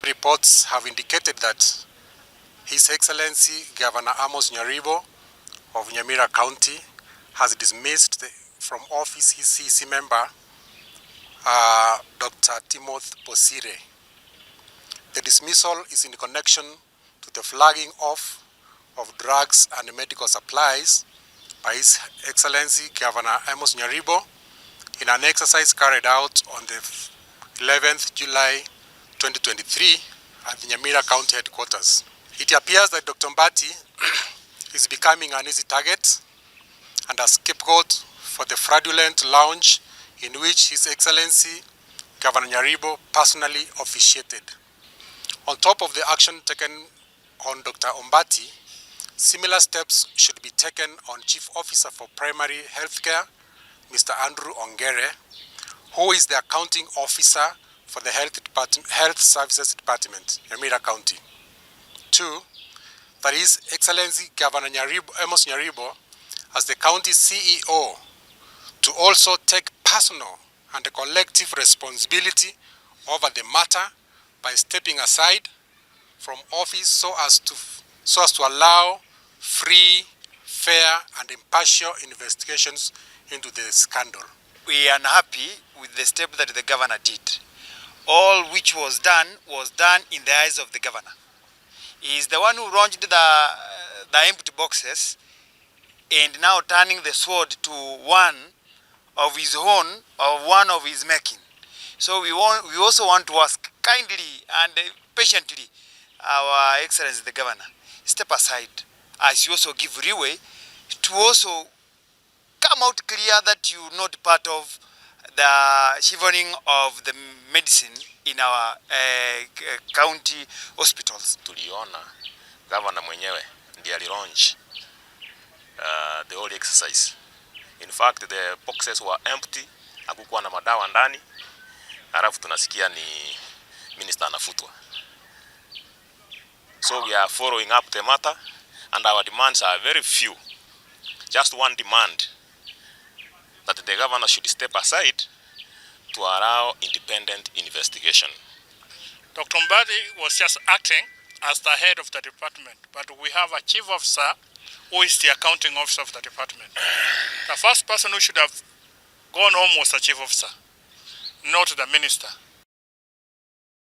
Reports have indicated that His Excellency Governor AMOS NYARIBO of NYAMIRA County has dismissed from office his CC member, Dr. Timothy Bosire. The dismissal is in connection to the flagging off of drugs and medical supplies by His Excellency Governor AMOS NYARIBO in an exercise carried out on the 11th July 2023 at the NYAMIRA County Headquarters. It appears that Dr. Mbati is becoming an easy target and a scapegoat for the fraudulent launch in which His Excellency Governor NYARIBO personally officiated. On top of the action taken on Dr. Mbati, similar steps should be taken on Chief Officer for Primary Healthcare, Mr. Andrew Ongere, who is the accounting officer for the Health Services Department, NYAMIRA County. 2, that His Excellency Governor AMOS NYARIBO, as the county CEO, to also take personal and collective responsibility over the matter by stepping aside from office so as to allow free, fair, and impartial investigations into the scandal. We are unhappy with the step that the governor did. All which was done in the eyes of the governor. He is the one who launched the empty boxes and now turning the sword to one of his own, or one of his making. So we also want to ask kindly and patiently our Excellency the Governor, step aside as you also give leeway to also come out clear that you're not part of the shivering of the medicine in our county hospitals. Tuliona governor mwenyewe ndiye alilaunch the whole exercise. In fact, the boxes were empty, hakukuwa na madawa ndani. Halafu tunasikia ni minister anafutwa. So we are following up the matter and our demands are very few. Just one demand, that the governor should step aside to allow independent investigation. Dr. Mbati was just acting as the head of the department, but we have a chief officer who is the accounting officer of the department. The first person who should have gone home was the chief officer, not the minister.